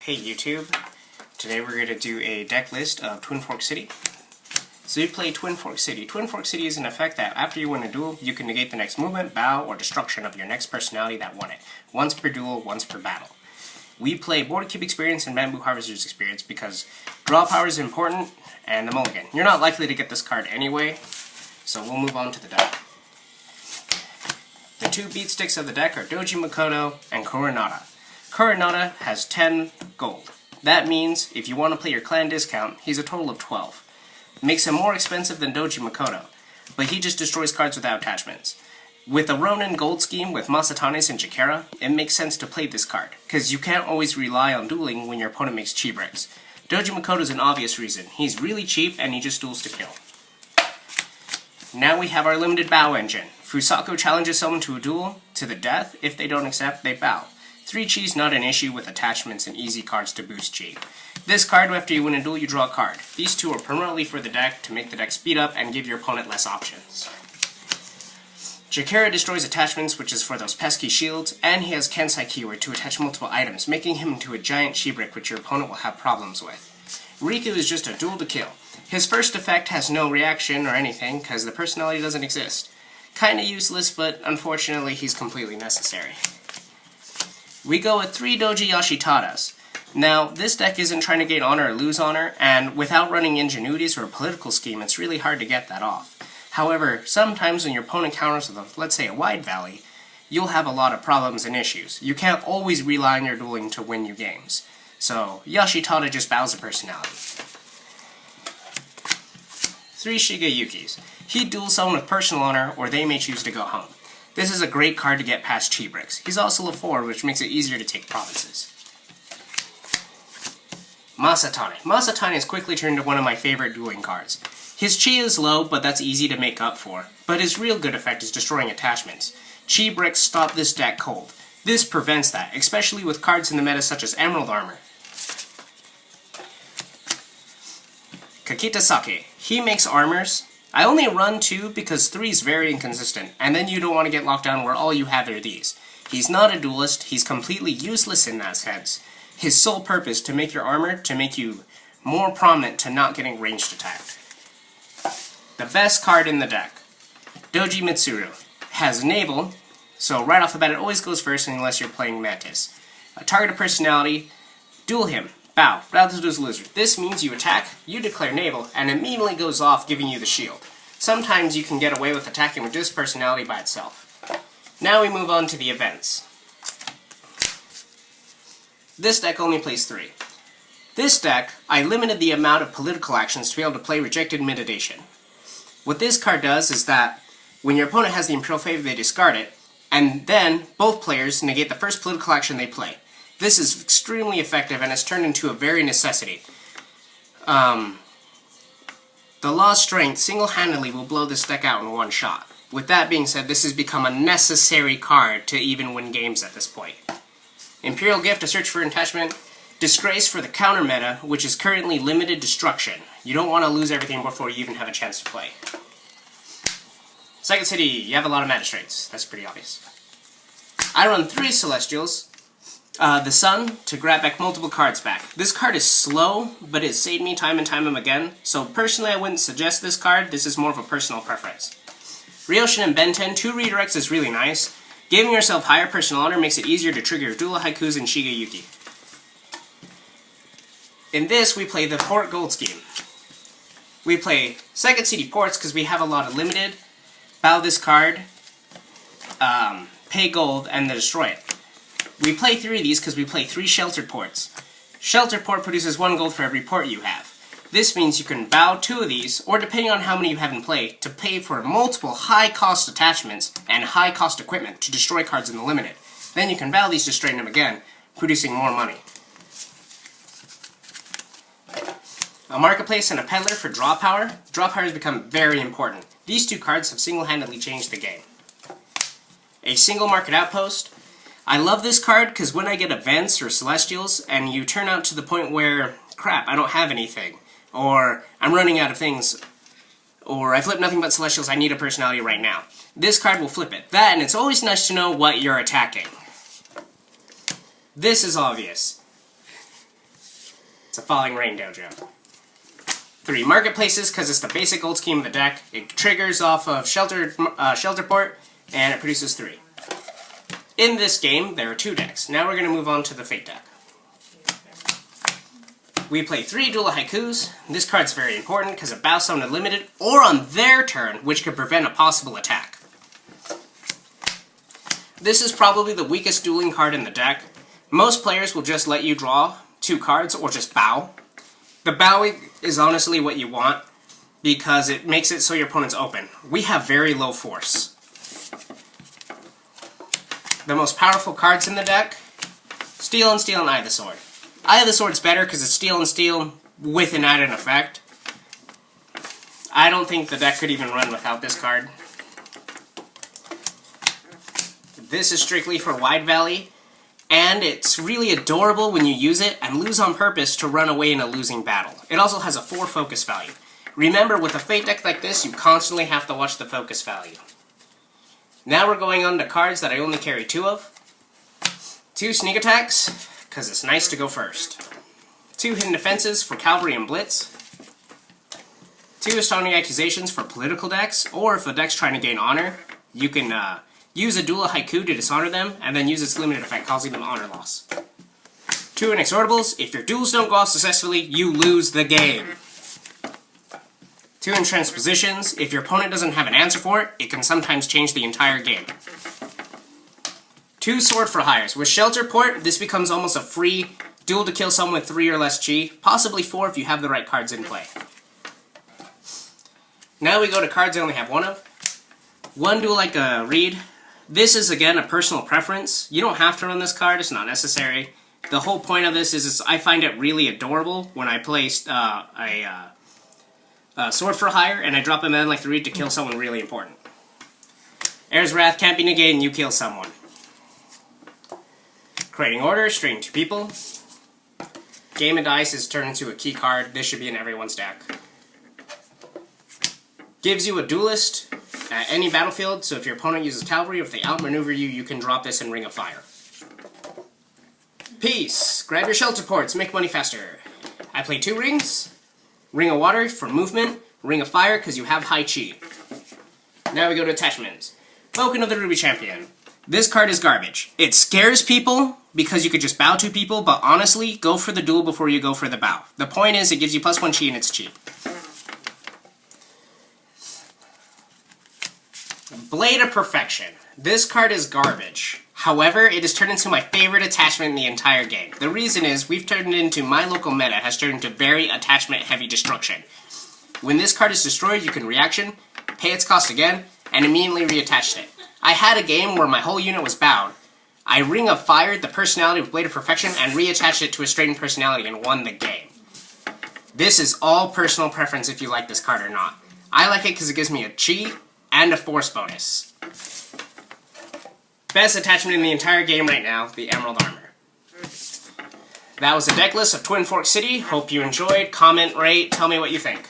Hey YouTube, today we're going to do a deck list of Twin Fork City. So you play Twin Fork City. Twin Fork City is an effect that after you win a duel, you can negate the next movement, bow, or destruction of your next personality that won it. Once per duel, once per battle. We play Border Cube Experience and Bamboo Harvester's Experience because draw power is important and the mulligan. You're not likely to get this card anyway, so we'll move on to the deck. The two beat sticks of the deck are Doji Makoto and Kurenada. Kurenada has 10 gold. That means if you want to play your clan discount, he's a total of 12. Makes him more expensive than Doji Makoto, but he just destroys cards without attachments. With a Ronin gold scheme with Masatanes and Jakera, it makes sense to play this card, because you can't always rely on dueling when your opponent makes cheap bricks. Doji Makoto is an obvious reason. He's really cheap and he just duels to kill. Now we have our limited bow engine. Fusako challenges someone to a duel to the death. If they don't accept, they bow. 3 chi's not an issue with attachments and easy cards to boost chi. This card, after you win a duel, you draw a card. These two are permanently for the deck to make the deck speed up and give your opponent less options. Jakera destroys attachments, which is for those pesky shields, and he has Kensai Keyword to attach multiple items, making him into a giant chi brick which your opponent will have problems with. Riku is just a duel to kill. His first effect has no reaction or anything, because the personality doesn't exist. Kinda useless, but unfortunately he's completely necessary. We go with 3 Doji Yashitadas. Now, this deck isn't trying to gain honor or lose honor, and without running ingenuities or a political scheme, it's really hard to get that off. However, sometimes when your opponent counters with, let's say, a Wide Valley, you'll have a lot of problems and issues. You can't always rely on your dueling to win you games. So, Yashitada just bows a personality. 3 Shigeyukis. He duels someone with personal honor, or they may choose to go home. This is a great card to get past chi bricks. He's also a 4, which makes it easier to take provinces. Masatane. Masatane is quickly turned into one of my favorite dueling cards. His chi is low, but that's easy to make up for. But his real good effect is destroying attachments. Chi bricks stop this deck cold. This prevents that, especially with cards in the meta such as Emerald Armor. Kakitasake. He makes armors. I only run 2 because 3 is very inconsistent, and then you don't want to get locked down where all you have are these. He's not a duelist, he's completely useless in that sense. His sole purpose to make your armor, to make you more prominent to not getting ranged attacked. The best card in the deck, Doji Mitsuru. Has Navel, so right off the bat it always goes first unless you're playing Mantis. A targeted personality, duel him. Bow. Battle to his loser. This means you attack, you declare Navel, and immediately goes off giving you the shield. Sometimes you can get away with attacking with this personality by itself. Now we move on to the events. This deck only plays 3. This deck, I limited the amount of political actions to be able to play Rejected Mitigation. What this card does is that when your opponent has the Imperial Favor, they discard it, and then both players negate the first political action they play. This is extremely effective and has turned into a very necessity. The Law's Strength single-handedly will blow this deck out in one shot. With that being said, this has become a necessary card to even win games at this point. Imperial Gift, a search for attachment. Disgrace for the counter meta, which is currently limited destruction. You don't want to lose everything before you even have a chance to play. Second City, you have a lot of magistrates. That's pretty obvious. I run 3 Celestials. The Sun, to grab back multiple cards back. This card is slow, but it saved me time and time again, so personally I wouldn't suggest this card. This is more of a personal preference. Ryoshin and Benten, 2 redirects is really nice. Giving yourself higher personal honor makes it easier to trigger Duel Haikus and Shigeyuki. In this, we play the Port Gold Scheme. We play Second City Ports because we have a lot of limited. Bow this card, pay gold, and then destroy it. We play 3 of these because we play 3 Sheltered Ports. Sheltered Port produces 1 gold for every port you have. This means you can bow 2 of these, or depending on how many you have in play, to pay for multiple high-cost attachments and high-cost equipment to destroy cards in the limited. Then you can bow these to straighten them again, producing more money. A Marketplace and a Peddler for draw power. Draw power has become very important. These 2 cards have single-handedly changed the game. A Single Market Outpost. I love this card because when I get events or celestials and you turn out to the point where, crap, I don't have anything, or I'm running out of things, or I flip nothing but celestials, I need a personality right now. This card will flip it. That, and it's always nice to know what you're attacking. This is obvious. It's a Falling Rain Dojo. 3 Marketplaces, because it's the basic gold scheme of the deck. It triggers off of Shelter Port, and it produces 3. In this game, there are 2 decks. Now we're going to move on to the Fate deck. We play 3 Duel of Haikus. This card's very important because it bows someone to limited or on their turn, which could prevent a possible attack. This is probably the weakest dueling card in the deck. Most players will just let you draw 2 cards or just bow. The bowing is honestly what you want because it makes it so your opponent's open. We have very low force. The most powerful cards in the deck, Steel and Steel and Eye of the Sword. Eye of the Sword's better because it's Steel and Steel with an added effect. I don't think the deck could even run without this card. This is strictly for Wide Valley, and it's really adorable when you use it and lose on purpose to run away in a losing battle. It also has a 4 focus value. Remember, with a Fate deck like this, you constantly have to watch the focus value. Now we're going on to cards that I only carry 2 of. 2 Sneak Attacks, because it's nice to go first. 2 Hidden Defenses for Cavalry and Blitz. 2 Astounding Accusations for political decks, or if a deck's trying to gain honor, you can use a Duel of Haiku to dishonor them, and then use its limited effect, causing them honor loss. 2 Inexorables. If your duels don't go off successfully, you lose the game. 2 Transpositions. If your opponent doesn't have an answer for it, it can sometimes change the entire game. 2 Sword for Hires. With Shelter Port, this becomes almost a free duel to kill someone with 3 or less chi, possibly 4 if you have the right cards in play. Now we go to cards I only have 1 of. 1 Duel Like a Reed. This is, again, a personal preference. You don't have to run this card, it's not necessary. The whole point of this is I find it really adorable when I place Sword for Hire and I drop a man like the Reed to kill someone really important. Heir's Wrath can't be negated and you kill someone. Creating Order, straighten 2 people. Game of Dice is turned into a key card. This should be in everyone's deck. Gives you a duelist at any battlefield, so if your opponent uses cavalry, or if they outmaneuver you, you can drop this in Ring of Fire. Peace! Grab your Shelter Ports, make money faster. I play 2 rings. Ring of Water for movement, Ring of Fire because you have high chi. Now we go to attachments. Token of the Ruby Champion. This card is garbage. It scares people because you could just bow 2 people, but honestly, go for the duel before you go for the bow. The point is, it gives you +1 chi and it's cheap. Blade of Perfection. This card is garbage. However, it has turned into my favorite attachment in the entire game. The reason is, we've turned it into, my local meta has turned into very attachment-heavy destruction. When this card is destroyed, you can reaction, pay its cost again, and immediately reattach it. I had a game where my whole unit was bowed. I Ring of Fired the personality with Blade of Perfection and reattached it to a straightened personality and won the game. This is all personal preference if you like this card or not. I like it because it gives me a chi and a force bonus. Best attachment in the entire game right now, the Emerald Armor. That was a deck list of Twin Fork City. Hope you enjoyed. Comment, rate, tell me what you think.